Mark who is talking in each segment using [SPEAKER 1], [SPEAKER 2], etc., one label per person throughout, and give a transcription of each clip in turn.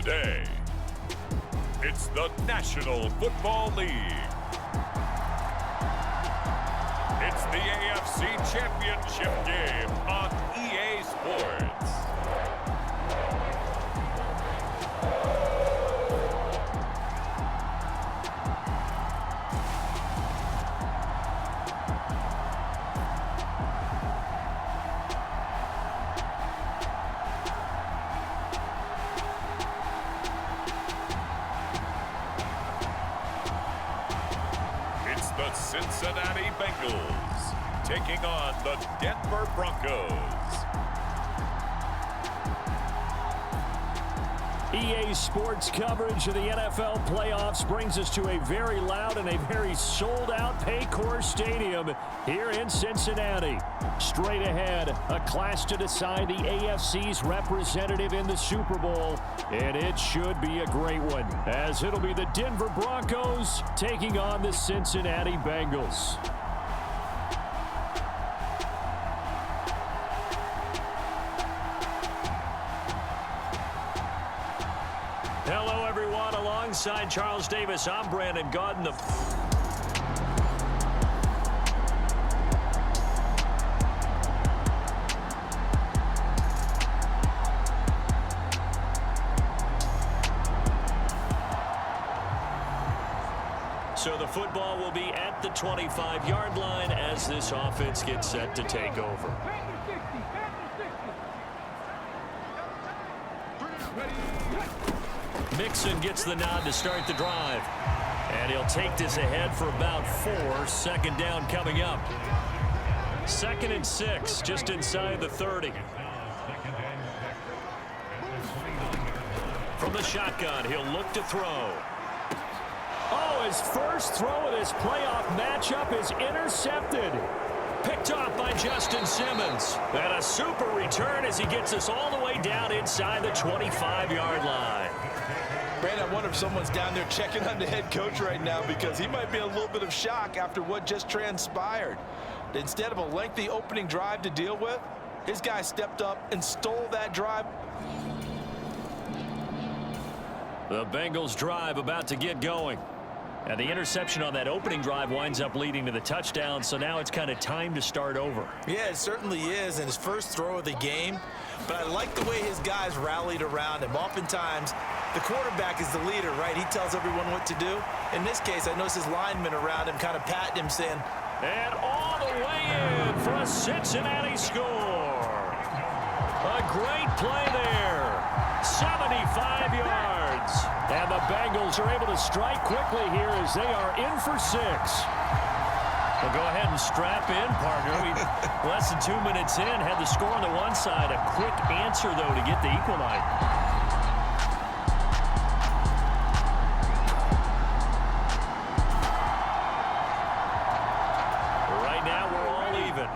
[SPEAKER 1] Today, it's the National Football League. It's the AFC Championship game on EA Sports. The Cincinnati Bengals taking on the Denver Broncos.
[SPEAKER 2] EA Sports coverage of the NFL playoffs brings us to a very loud and a very sold-out Paycor Stadium here in Cincinnati. Straight ahead, a clash to decide the AFC's representative in the Super Bowl, and it should be a great one, as it'll be the Denver Broncos taking on the Cincinnati Bengals. Hello, everyone. Alongside Charles Davis, I'm Brandon Gaudin. So the football will be at the 25-yard line as this offense gets set to take over. Mixon gets the nod to start the drive. And he'll take this ahead for about 4. Second down coming up. 2nd and 6, just inside the 30. From the shotgun, he'll look to throw. Oh, his first throw of this playoff matchup is intercepted. Picked off by Justin Simmons. And a super return as he gets us all the way down inside the 25-yard line.
[SPEAKER 3] Brandon, I wonder if someone's down there checking on the head coach right now because he might be in a little bit of shock after what just transpired. Instead of a lengthy opening drive to deal with, his guy stepped up and stole that drive.
[SPEAKER 2] The Bengals drive about to get going. And the interception on that opening drive winds up leading to the touchdown, so now it's kind of time to start over.
[SPEAKER 3] Yeah, it certainly is, and his first throw of the game. But I like the way his guys rallied around him. Oftentimes, the quarterback is the leader, right? He tells everyone what to do. In this case, I noticed his linemen around him kind of patting him, saying,
[SPEAKER 2] and all the way in for a Cincinnati score. A great play there. 75 yards. And the Bengals are able to strike quickly here as they are in for 6. Well, go ahead and strap in, partner. Less than 2 minutes in, had the score on the one side. A quick answer, though, to get the equalizer.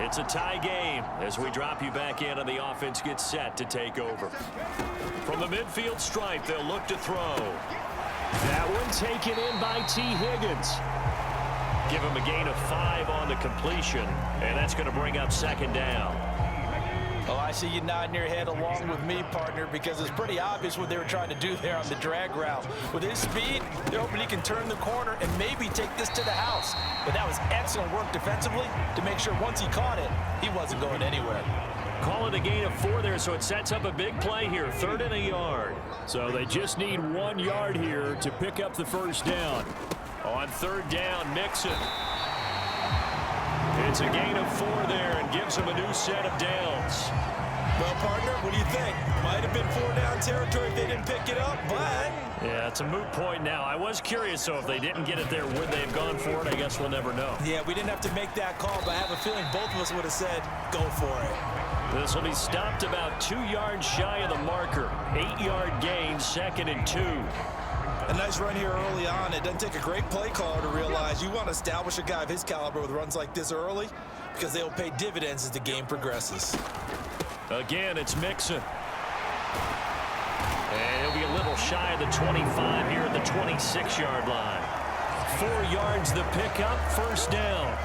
[SPEAKER 2] It's a tie game as we drop you back in and the offense gets set to take over. From the midfield stripe, they'll look to throw. That one taken in by T. Higgins. Give him a gain of 5 on the completion, and that's going to bring up 2nd down.
[SPEAKER 3] Oh, I see you nodding your head along with me, partner, because it's pretty obvious what they were trying to do there on the drag route. With his speed, they're hoping he can turn the corner and maybe take this to the house. But that was excellent work defensively to make sure once he caught it, he wasn't going anywhere.
[SPEAKER 2] Call it a gain of 4 there, so it sets up a big play here, 3rd and a yard. So they just need 1 yard here to pick up the first down. On 3rd down, Mixon. It's a gain of 4 there and gives him a new set of downs.
[SPEAKER 3] Well, partner, what do you think? Might have been 4-down territory if they didn't pick it up, but...
[SPEAKER 2] Yeah, it's a moot point now. I was curious, so if they didn't get it there, would they have gone for it? I guess we'll never know.
[SPEAKER 3] Yeah, we didn't have to make that call, but I have a feeling both of us would have said, go for it.
[SPEAKER 2] This will be stopped about 2 yards shy of the marker. 8-yard gain, 2nd and 2.
[SPEAKER 3] A nice run here early on. It doesn't take a great play caller to realize you want to establish a guy of his caliber with runs like this early because they will pay dividends as the game progresses.
[SPEAKER 2] Again, it's Mixon. And he'll be a little shy of the 25 here at the 26-yard line. 4 yards the pickup, 1st down.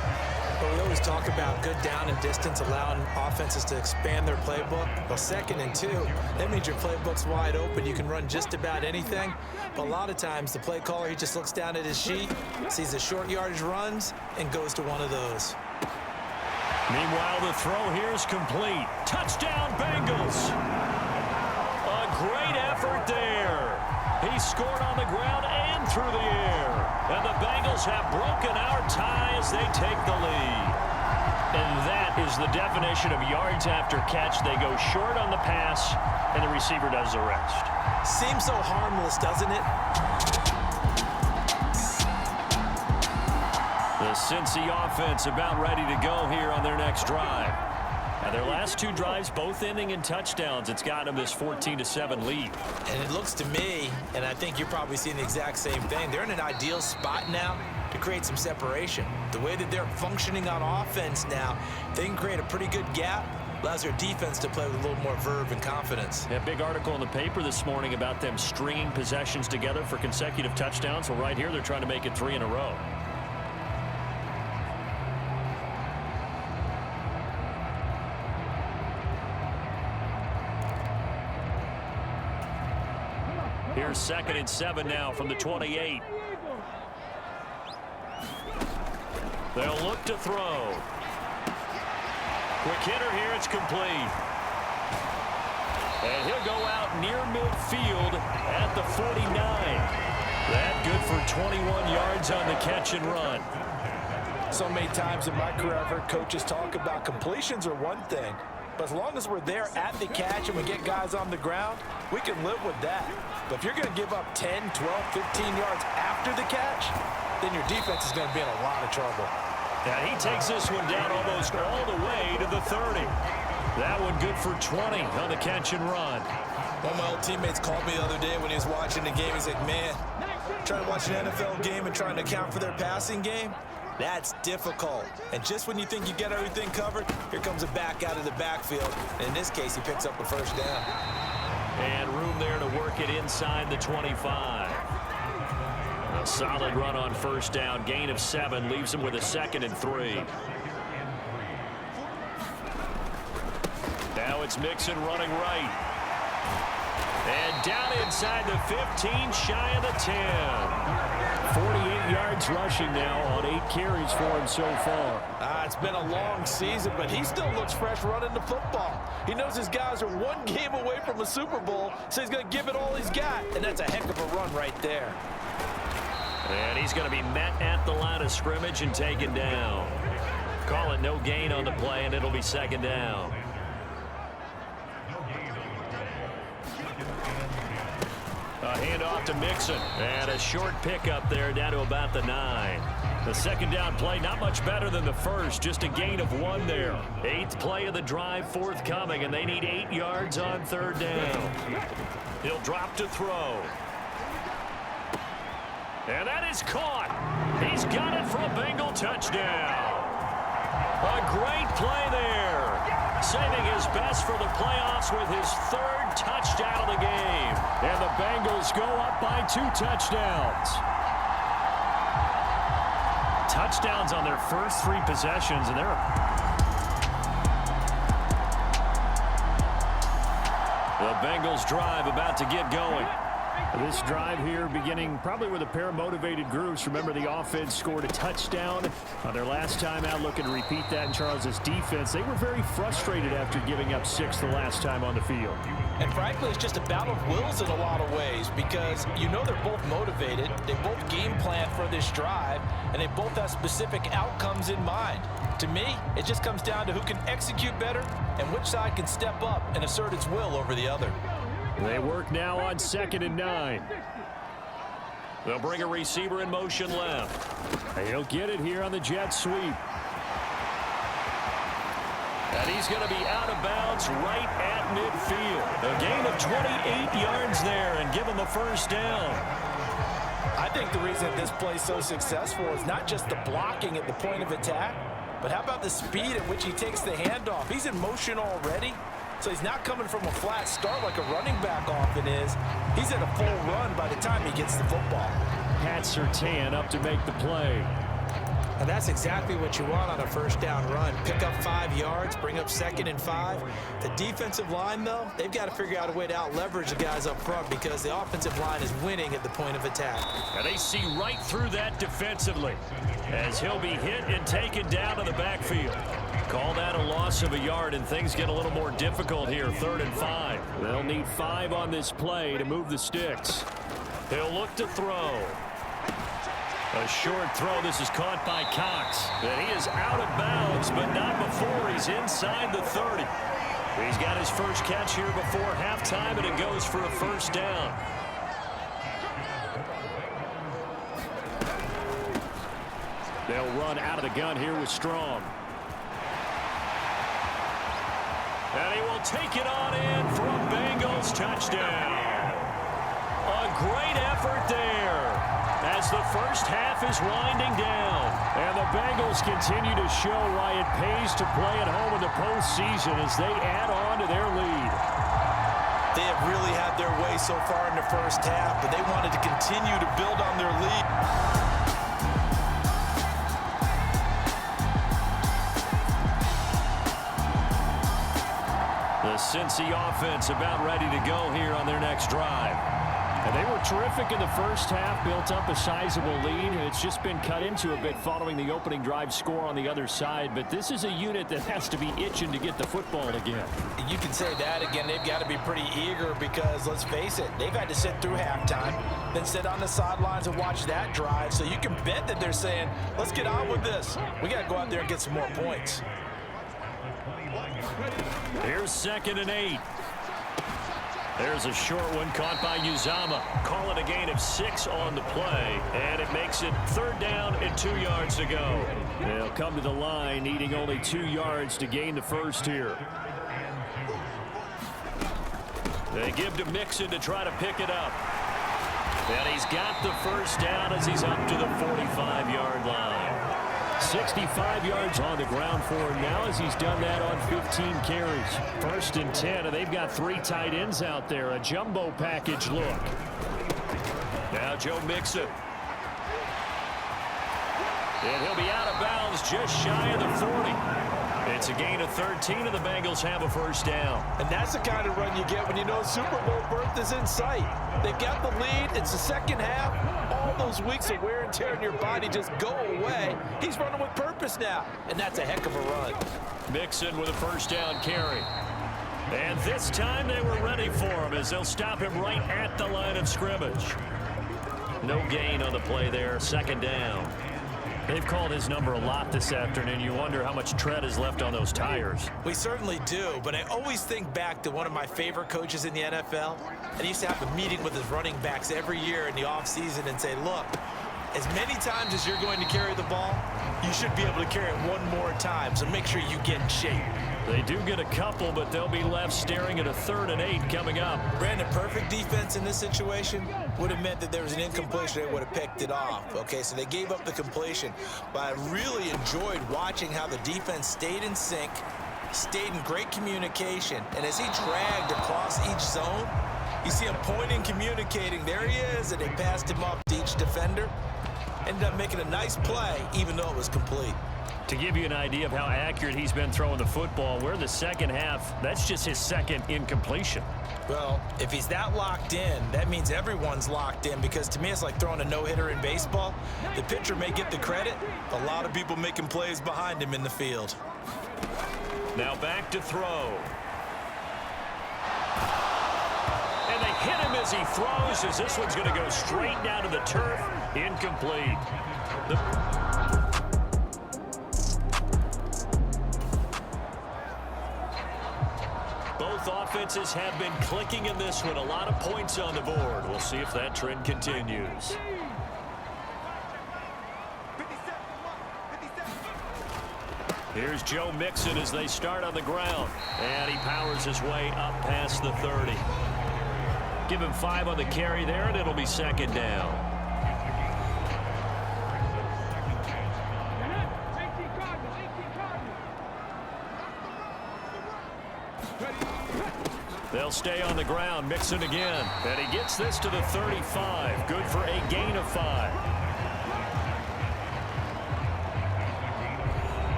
[SPEAKER 3] Well, we always talk about good down and distance, allowing offenses to expand their playbook. Well, 2nd and 2, that means your playbook's wide open. You can run just about anything. But a lot of times, the play caller, he just looks down at his sheet, sees the short yardage runs, and goes to one of those.
[SPEAKER 2] Meanwhile, the throw here is complete. Touchdown, Bengals. A great effort there. He scored on the ground and through the air. And the Bengals have broken our tie as they take the lead. And that is the definition of yards after catch. They go short on the pass, and the receiver does the rest.
[SPEAKER 3] Seems so harmless, doesn't it?
[SPEAKER 2] The Cincy offense about ready to go here on their next drive. Now, their last 2 drives, both ending in touchdowns. It's got them this 14-7 lead.
[SPEAKER 3] And it looks to me, and I think you're probably seeing the exact same thing, they're in an ideal spot now to create some separation. The way that they're functioning on offense now, they can create a pretty good gap. Allows their defense to play with a little more verve and confidence.
[SPEAKER 2] A big article in the paper this morning about them stringing possessions together for consecutive touchdowns. Well, right here, they're trying to make it 3 in a row. Here's 2nd and 7 now from the 28. They'll look to throw. Quick hitter here, it's complete. And he'll go out near midfield at the 49. That good for 21 yards on the catch and run.
[SPEAKER 3] So many times in my career, I've heard coaches talk about completions are one thing, but as long as we're there at the catch and we get guys on the ground, we can live with that. But if you're going to give up 10, 12, 15 yards after the catch, then your defense is going to be in a lot of trouble.
[SPEAKER 2] Now he takes this one down almost all the way to the 30. That one good for 20 on the catch and run.
[SPEAKER 3] One of my old teammates called me the other day when he was watching the game. He's like, man, trying to watch an NFL game and trying to account for their passing game, that's difficult. And just when you think you get everything covered, here comes a back out of the backfield. And in this case, he picks up the first down.
[SPEAKER 2] And room there to work it inside the 25. A solid run on first down. Gain of 7 leaves him with a 2nd and 3. Now it's Mixon running right. And down inside the 15, shy of the 10. 48 yards rushing now on 8 carries for him so far.
[SPEAKER 3] It's been a long season, but he still looks fresh running the football. He knows his guys are 1 game away from a Super Bowl, so he's going to give it all he's got, and that's a heck of a run right there.
[SPEAKER 2] And he's going to be met at the line of scrimmage and taken down. Call it no gain on the play, and it'll be 2nd down. A handoff to Mixon, and a short pickup there down to about the 9. The 2nd down play, not much better than the first, just a gain of 1 there. 8th play of the drive forthcoming, and they need 8 yards on 3rd down. He'll drop to throw. And that is caught. He's got it for a Bengal touchdown. A great play there. Saving his best for the playoffs with his 3rd touchdown of the game. And the Bengals go up by 2 touchdowns. Touchdowns on their first 3 possessions, and they're... The Bengals drive about to get going. This drive here beginning probably with a pair of motivated groups. Remember, the offense scored a touchdown on their last time out, looking to repeat that in Charles's defense. They were very frustrated after giving up 6 the last time on the field.
[SPEAKER 3] And frankly, it's just a battle of wills in a lot of ways because you know they're both motivated, they both game plan for this drive, and they both have specific outcomes in mind. To me, it just comes down to who can execute better and which side can step up and assert its will over the other.
[SPEAKER 2] They work now on 2nd and 9. They'll bring a receiver in motion left. And he'll get it here on the jet sweep. And he's going to be out of bounds right at midfield. A gain of 28 yards there and give him the first down.
[SPEAKER 3] I think the reason this play is so successful is not just the blocking at the point of attack, but how about the speed at which he takes the handoff? He's in motion already. So he's not coming from a flat start like a running back often is. He's in a full run by the time he gets the football.
[SPEAKER 2] Pat Surtain up to make the play.
[SPEAKER 3] And that's exactly what you want on a first down run. Pick up 5 yards, bring up 2nd and 5. The defensive line, though, they've got to figure out a way to out-leverage the guys up front because the offensive line is winning at the point of attack.
[SPEAKER 2] And they see right through that defensively as he'll be hit and taken down in the backfield. Call that a loss of a yard, and things get a little more difficult here, 3rd and 5. They'll need 5 on this play to move the sticks. They'll look to throw. A short throw. This is caught by Cox. And he is out of bounds, but not before he's inside the 30. He's got his first catch here before halftime, and it goes for a first down. They'll run out of the gun here with Strong. And he will take it on in for a Bengals touchdown. A great effort there as the first half is winding down. And the Bengals continue to show why it pays to play at home in the postseason as they add on to their lead.
[SPEAKER 3] They have really had their way so far in the first half, but they wanted to continue to build on their lead.
[SPEAKER 2] The Cincy offense about ready to go here on their next drive. And they were terrific in the first half, built up a sizable lead. It's just been cut into a bit following the opening drive score on the other side. But this is a unit that has to be itching to get the football again.
[SPEAKER 3] You can say that again. They've got to be pretty eager because, let's face it, they've had to sit through halftime, then sit on the sidelines and watch that drive. So you can bet that they're saying, let's get on with this. We got to go out there and get some more points.
[SPEAKER 2] Here's 2nd and 8. There's a short one caught by Uzama. Call it a gain of 6 on the play, and it makes it 3rd down and 2 yards to go. They'll come to the line needing only 2 yards to gain the first here. They give to Mixon to try to pick it up. And he's got the first down as he's up to the 45-yard line. 65 yards on the ground for him now as he's done that on 15 carries. 1st and 10, and they've got 3 tight ends out there. A jumbo package look. Now Joe Mixon. And he'll be out of bounds just shy of the 40. It's a gain of 13, and the Bengals have a first down.
[SPEAKER 3] And that's the kind of run you get when you know Super Bowl berth is in sight. They've got the lead. It's the second half. All those weeks of wear and tear in your body just go away. He's running with purpose now, and that's a heck of a run.
[SPEAKER 2] Mixon with a first down carry. And this time they were ready for him as they'll stop him right at the line of scrimmage. No gain on the play there, 2nd down. They've called his number a lot this afternoon. You wonder how much tread is left on those tires.
[SPEAKER 3] We certainly do, but I always think back to one of my favorite coaches in the NFL. And he used to have a meeting with his running backs every year in the offseason and say, look, as many times as you're going to carry the ball, you should be able to carry it one more time, so make sure you get in shape.
[SPEAKER 2] They do get a couple, but they'll be left staring at a 3rd and 8 coming up.
[SPEAKER 3] Brandon, perfect defense in this situation would have meant that there was an incompletion. They would have picked it off. Okay, so they gave up the completion. But I really enjoyed watching how the defense stayed in sync, stayed in great communication. And as he dragged across each zone, you see him pointing, communicating. There he is, and they passed him up to each defender. Ended up making a nice play, even though it was complete.
[SPEAKER 2] To give you an idea of how accurate he's been throwing the football, we're in the second half. That's just his 2nd incompletion.
[SPEAKER 3] Well, if he's that locked in, that means everyone's locked in, because to me it's like throwing a no-hitter in baseball. The pitcher may get the credit. A lot of people making plays behind him in the field.
[SPEAKER 2] Now back to throw. And they hit him as he throws, as this one's going to go straight down to the turf. Incomplete. Both offenses have been clicking in this one. A lot of points on the board. We'll see if that trend continues. Here's Joe Mixon as they start on the ground. And he powers his way up past the 30. Give him 5 on the carry there, and it'll be 2nd down. They'll stay on the ground. Mixon again. And he gets this to the 35. Good for a gain of 5.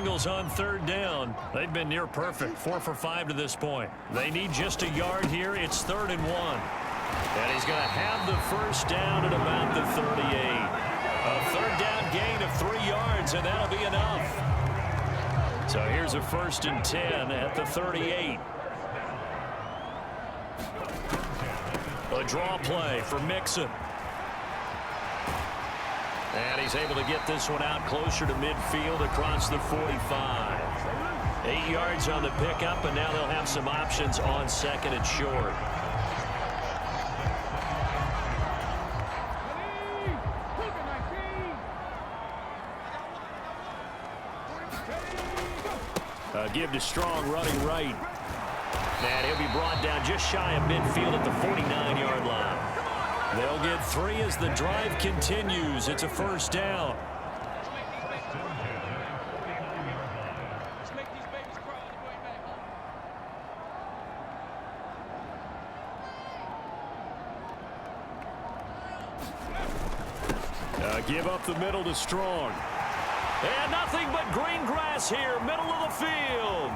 [SPEAKER 2] Bengals on third down. They've been near perfect, 4 for 5 to this point. They need just a yard here. It's 3rd and 1. And he's going to have the first down at about the 38. A third down gain of 3 yards, and that'll be enough. So here's a 1st and 10 at the 38. A draw play for Mixon. And he's able to get this one out closer to midfield across the 45. 8 yards on the pickup, and now they'll have some options on 2nd and short. Give to Strong running right. And he'll be brought down just shy of midfield at the 49-yard line. They'll get 3 as the drive continues. It's a 1st down. Give up the middle to Strong. And nothing but green grass here, middle of the field.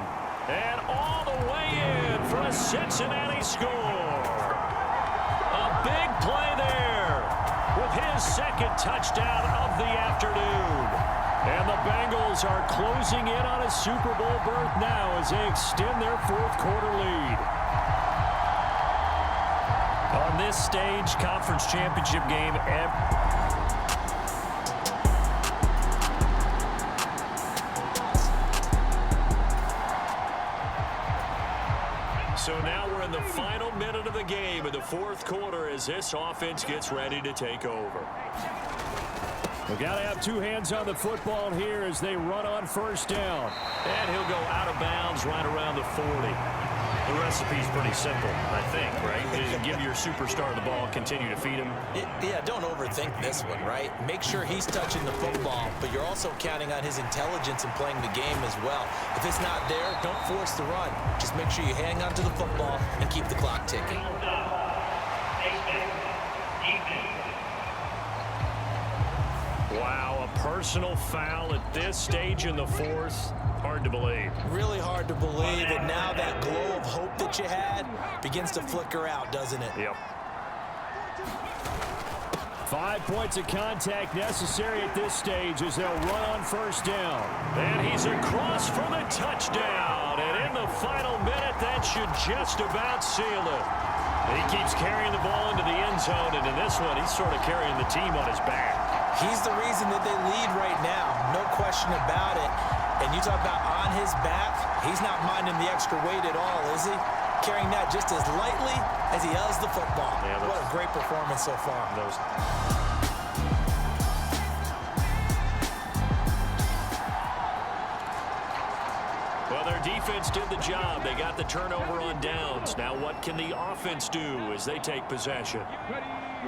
[SPEAKER 2] And all the way in for a Cincinnati score. A big play there with his 2nd touchdown of the afternoon. And the Bengals are closing in on a Super Bowl berth now as they extend their 4th quarter lead. On this stage, conference championship game, so now we're in the final minute of the game in the 4th quarter as this offense gets ready to take over. We've got to have 2 hands on the football here as they run on 1st down. And he'll go out of bounds right around the 40. The recipe's pretty simple, I think, right? Just give your superstar the ball, continue to feed him.
[SPEAKER 3] Yeah, don't overthink this one, right? Make sure he's touching the football, but you're also counting on his intelligence in playing the game as well. If it's not there, don't force the run. Just make sure you hang on to the football and keep the clock ticking.
[SPEAKER 2] Wow, a personal foul at this stage in the 4th. Hard to believe. Really hard to believe, and now that glow of hope that you had begins to flicker out, doesn't it? Yep. 5 points of contact necessary at this stage as they'll run on 1st down. And he's across for the touchdown. And in the final minute, that should just about seal it. He keeps carrying the ball into the end zone, and in this one, he's sort of carrying the team on his back. He's the reason that they lead right now, no question about it. And you talk about on his back, he's not minding the extra weight at all, is he? Carrying that just as lightly as he does the football. Yeah, what a great performance so far. Well, their defense did the job. They got the turnover on downs. Now what can the offense do as they take possession?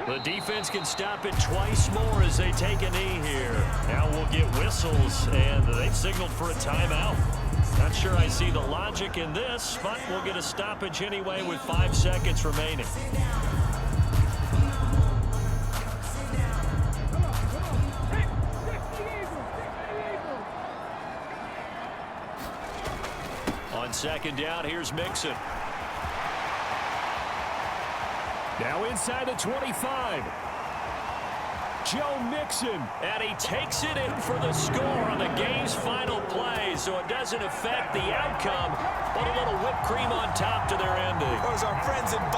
[SPEAKER 2] The defense can stop it twice more as they take a knee here. Now we'll get whistles, and they've signaled for a timeout. Not sure I see the logic in this, but we'll get a stoppage anyway with 5 seconds remaining. On 2nd down, here's Mixon. Now inside the 25. Joe Mixon. And he takes it in for the score on the game's final play, so it doesn't affect the outcome, but a little whipped cream on top to their ending. Those are friends and